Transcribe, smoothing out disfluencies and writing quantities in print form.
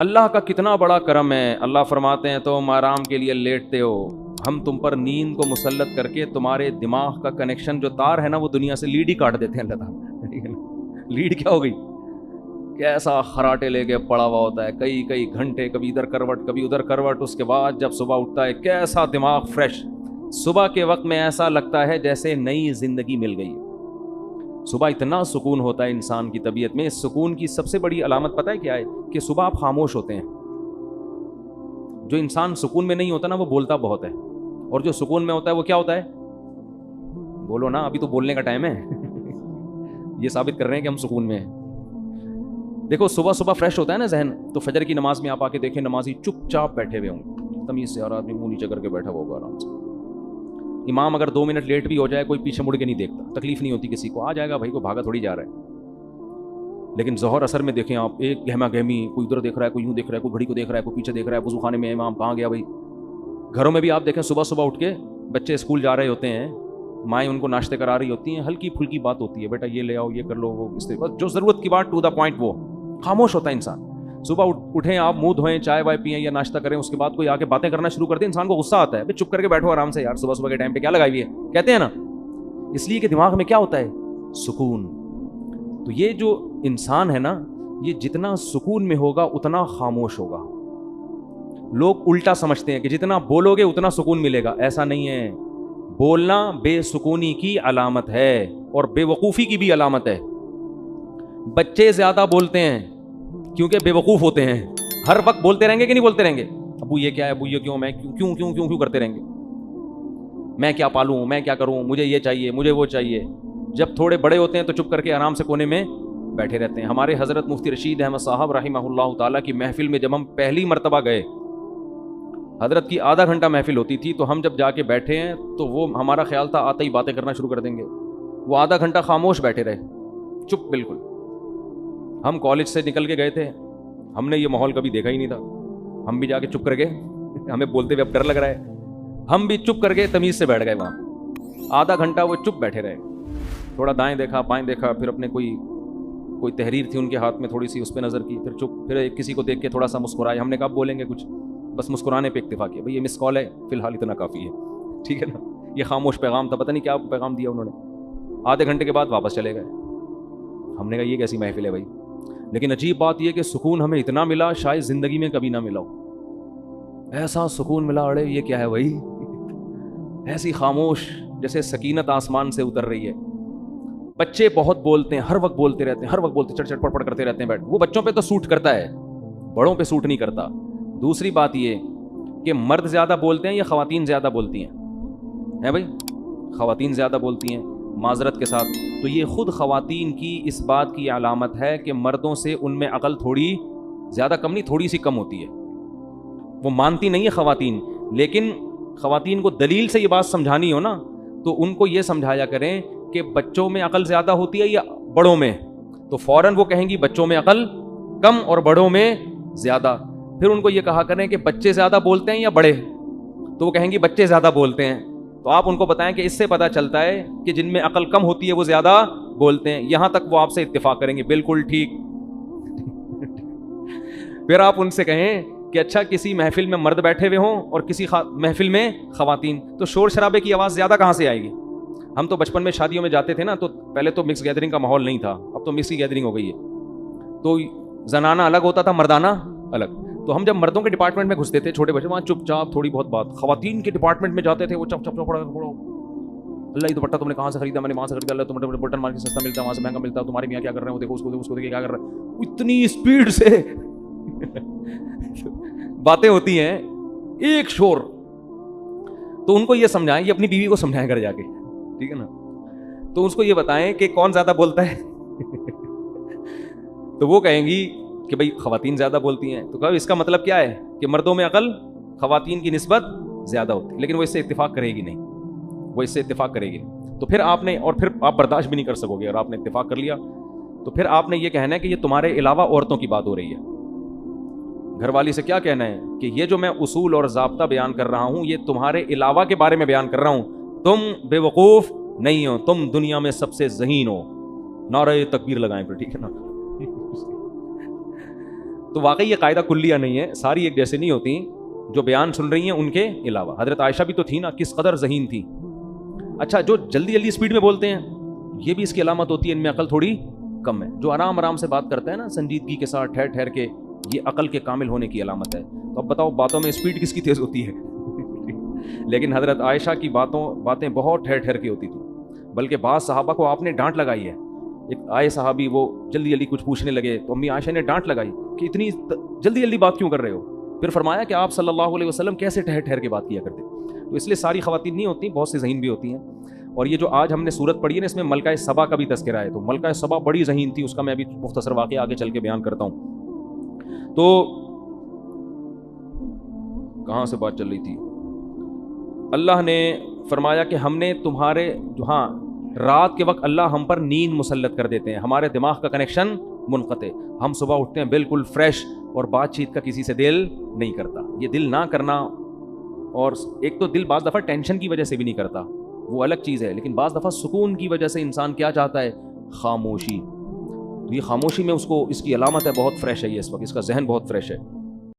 अल्लाह का कितना बड़ा करम है। अल्लाह फरमाते हैं तुम आराम के लिए लेटते हो, हम तुम पर नींद को मुसल्लत करके तुम्हारे दिमाग का कनेक्शन जो तार है ना वो दुनिया से लीड ही काट देते हैं अल्लाह ताला। ठीक है ना? लीड क्या हो गई, कैसा खराटे लेके पड़ा हुआ होता है कई कई घंटे, कभी इधर करवट कभी उधर करवट। उसके बाद जब सुबह उठता है कैसा दिमाग फ्रेश, सुबह के वक्त में ऐसा लगता है जैसे नई जिंदगी मिल गई है। सुबह इतना सुकून होता है इंसान की तबीयत में। इस सुकून की सबसे बड़ी अलामत पता है क्या है? कि सुबह आप खामोश होते हैं। जो इंसान सुकून में नहीं होता ना वो बोलता बहुत है, और जो सुकून में होता है वो क्या होता है? बोलो ना, अभी तो बोलने का टाइम है। ये साबित कर रहे हैं कि हम सुकून में हैं। देखो सुबह सुबह फ्रेश होता है ना जहन, तो फजर की नमाज में आप आके देखें नमाजी चुपचाप बैठे हुए होंगे, तमीज से, और आदमी मुंह नीचे करके बैठा हुआ होगा आराम से। इमाम अगर 2 मिनट लेट भी हो जाए कोई पीछे मुड़ के नहीं देखता, तकलीफ नहीं होती किसी को, आ जाएगा भाई को, भागा थोड़ी जा रहा है। लेकिन ज़ोहर असर में देखें आप, एक गहमा गहमी, कोई उधर देख रहा है, कोई यूं देख रहा है, कोई घड़ी को देख रहा है, कोई पीछे देख रहा है, वजू खाने में इमाम कहाँ गया भाई। घरों में भी आप देखें सुबह सुबह उठ के बच्चे स्कूल जा रहे होते हैं, माएँ उनको नाश्ते करा रही होती हैं, हल्की फुल्की बात होती है, बेटा ये ले आओ, ये कर लो, वो इस तरह, जो ज़रूरत की बात, टू द पॉइंट। वो खामोश होता है इंसान। सुबह उठें आप, मुंह धोएं, चाय वाय पिएं या नाश्ता करें, उसके बाद कोई आके बातें करना शुरू कर दे, इंसान को गुस्सा आता है, भाई चुप करके बैठो आराम से यार, सुबह सुबह के टाइम पे क्या लगाई हुई है, कहते हैं ना। इसलिए कि दिमाग में क्या होता है? सुकून। तो ये जो इंसान है ना, ये जितना सुकून में होगा उतना खामोश होगा। लोग उल्टा समझते हैं कि जितना बोलोगे उतना सुकून मिलेगा, ऐसा नहीं है। बोलना बेसुकूनी की अलामत है और बेवकूफ़ी की भी अलामत है। बच्चे ज्यादा बोलते हैं क्योंकि बेवकूफ़ होते हैं। हर वक्त बोलते रहेंगे कि नहीं बोलते रहेंगे? अबू ये क्या है, अबू ये क्यों, मैं क्यों क्यों क्यों क्यों क्यों करते रहेंगे। मैं क्या पालूं, मैं क्या करूं, मुझे ये चाहिए, मुझे वो चाहिए। जब थोड़े बड़े होते हैं तो चुप करके आराम से कोने में बैठे रहते हैं। हमारे हज़रत मुफ्ती रशीद अहमद साहब रहिमहुल्लाह ताला की महफिल में जब हम पहली मरतबा गए, हज़रत की आधा घंटा महफिल होती थी, तो हम जब जाके बैठे हैं तो वो हमारा ख्याल था आते ही बातें करना शुरू कर देंगे। वो आधा घंटा खामोश बैठे रहे, चुप बिल्कुल। हम कॉलेज से निकल के गए थे, हमने ये माहौल कभी देखा ही नहीं था। हम भी जाके चुप कर गए, हमें बोलते हुए अब डर लग रहा है, हम भी चुप कर गए, तमीज से बैठ गए वहाँ। आधा घंटा वो चुप बैठे रहे, थोड़ा दाएं देखा बाएं देखा, फिर अपने कोई तहरीर थी उनके हाथ में, थोड़ी सी उस पर नज़र की, फिर चुप, फिर किसी को देख के थोड़ा सा मुस्कुराए। हमने कहा बोलेंगे कुछ, बस मुस्कुराने पे इक्तिफा किया, भाई ये मिस कॉल है, फिलहाल इतना काफ़ी है, ठीक है ना। ये खामोश पैगाम था, पता नहीं क्या पैगाम दिया उन्होंने। आधे घंटे के बाद वापस चले गए। हमने कहा ये कैसी महफिल है भाई। लेकिन अजीब बात यह कि सुकून हमें इतना मिला शायद ज़िंदगी में कभी ना मिला हो। ऐसा सुकून मिला, अरे ये क्या है भाई, ऐसी खामोश जैसे सकीनत आसमान से उतर रही है। बच्चे बहुत बोलते हैं, हर वक्त बोलते रहते हैं, हर वक्त बोलते, चट पड़ करते रहते हैं बैठ। वो बच्चों पे तो सूट करता है, बड़ों पे सूट नहीं करता। दूसरी बात ये कि मर्द ज़्यादा बोलते हैं या ख़वातीन ज़्यादा बोलती हैं भाई? ख़वातीन ज़्यादा बोलती हैं, माजरत के साथ। तो ये ख़ुद ख़वातीन की इस बात की अलामत है कि मर्दों से उनमें अकल थोड़ी ज़्यादा कम नहीं, थोड़ी सी कम होती है। वो मानती नहीं है ख़वातीन, लेकिन ख़वातीन को दलील से ये बात समझानी हो ना, तो उनको ये समझाया करें कि बच्चों में अकल ज़्यादा होती है या बड़ों में, तो फ़ौरन वो कहेंगी बच्चों में अकल कम और बड़ों में ज़्यादा। फिर उनको ये कहा करें कि बच्चे ज़्यादा बोलते हैं या बड़े, तो वो कहेंगी बच्चे ज़्यादा बोलते हैं। तो आप उनको बताएं कि इससे पता चलता है कि जिनमें अकल कम होती है वो ज़्यादा बोलते हैं। यहां तक वो आपसे इत्तेफाक करेंगे, बिल्कुल ठीक। फिर आप उनसे कहें कि अच्छा किसी महफिल में मर्द बैठे हुए हों और किसी महफिल में ख़वातीन, तो शोर शराबे की आवाज़ ज़्यादा कहाँ से आएगी? हम तो बचपन में शादियों में जाते थे ना, तो पहले तो मिक्स गैदरिंग का माहौल नहीं था, अब तो मिक्स गैदरिंग हो गई है। तो जनाना अलग होता था, मर्दाना अलग। तो हम जब मर्दों के डिपार्टमेंट में घुसते थे, छोटे बच्चे, वहाँ चुपचाप थोड़ी बहुत बात। ख़वातीन के डिपार्टमेंट में जाते थे, वो चप चप चप, अल्लाह ये दुपट्टा तुमने कहाँ से खरीदा? मैंने वहाँ से खरीदा। अल्लाह तुम्हारे बटन मार के सस्ता मिलता है, वहाँ से महंगा मिलता है। तुम्हारे मियाँ क्या कर रहे हो, देखो उसको, उसको देखिए क्या कर रहा है। इतनी स्पीड से बातें होती हैं, एक शोर। तो उनको ये समझाएं, ये अपनी बीवी को समझाएं घर जाके, ठीक है ना। तो उसको ये बताएं कि कौन ज्यादा बोलता है। तो वो कहेंगी कि भाई ख़वातीन ज़्यादा बोलती हैं। तो कहो इसका मतलब क्या है कि मर्दों में अकल ख़वातीन की निस्बत ज़्यादा होती है। लेकिन वो इससे इत्तेफाक करेगी नहीं, वो इससे इत्तेफाक करेगी नहीं। तो फिर आपने, और फिर आप बर्दाश्त भी नहीं कर सकोगे, और आपने इत्तेफाक कर लिया तो फिर आपने ये कहना है कि ये तुम्हारे अलावा औरतों की बात हो रही है। घरवाली से क्या कहना है कि ये जो मैं उसूल और ज़ाब्ता बयान कर रहा हूँ, ये तुम्हारे अलावा के बारे में बयान कर रहा हूँ। तुम बेवकूफ़ नहीं हो, तुम दुनिया में सबसे ज़हीन हो। नारे तकबीर लगाएं फिर, ठीक है ना। तो वाकई ये कायदा कुल्लिया नहीं है, सारी एक जैसे नहीं होती। जो बयान सुन रही हैं उनके अलावा हजरत आयशा भी तो थी ना, किस कदर ज़हीन थी। अच्छा, जो जल्दी जल्दी स्पीड में बोलते हैं, ये भी इसकी अलामत होती है, इनमें अकल थोड़ी कम है। जो आराम आराम से बात करता है ना, संजीदगी के साथ, ठहर ठहर के, ये अकल के कामिल होने की अलामत है। तो अब बताओ, बातों में स्पीड किसकी तेज़ होती है? लेकिन हजरत आयशा की बातें बहुत ठहर ठहर की होती थी। बल्कि बाद सहाबा को आपने डांट लगाई है। एक आए सहाबी, वो जल्दी जल्दी कुछ पूछने लगे तो अम्मी आयशा ने डांट लगाई कि इतनी जल्दी जल्दी बात क्यों कर रहे हो। फिर फरमाया कि आप सल्लल्लाहु अलैहि वसल्लम कैसे ठहर ठहर के बात किया करते। तो इसलिए सारी ख़वातीन नहीं होती, बहुत सी ज़हीन भी होती हैं। और ये जो आज हमने सूरत पढ़ी है ना, इसमें मलका सबा का भी तज़किरा है। तो मलका सबा बड़ी ज़हीन थी, उसका मैं अभी मुख्तसर वाक़या आगे चल के बयान करता हूँ। तो कहाँ से बात चल रही थी? अल्लाह ने फरमाया कि हमने तुम्हारे, हाँ, रात के वक्त अल्लाह हम पर नींद मुसल्लत कर देते हैं, हमारे दिमाग का कनेक्शन मुनक़ते, हम सुबह उठते हैं बिल्कुल फ्रेश और बातचीत का किसी से दिल नहीं करता। ये दिल ना करना, और एक तो दिल बाज़ दफ़ा टेंशन की वजह से भी नहीं करता, वो अलग चीज़ है, लेकिन बाज़ दफ़ा सुकून की वजह से इंसान क्या चाहता है? खामोशी। तो ये खामोशी में उसको, इसकी अलामत है बहुत फ्रेश है ये, इस वक्त इसका जहन बहुत फ्रेश है।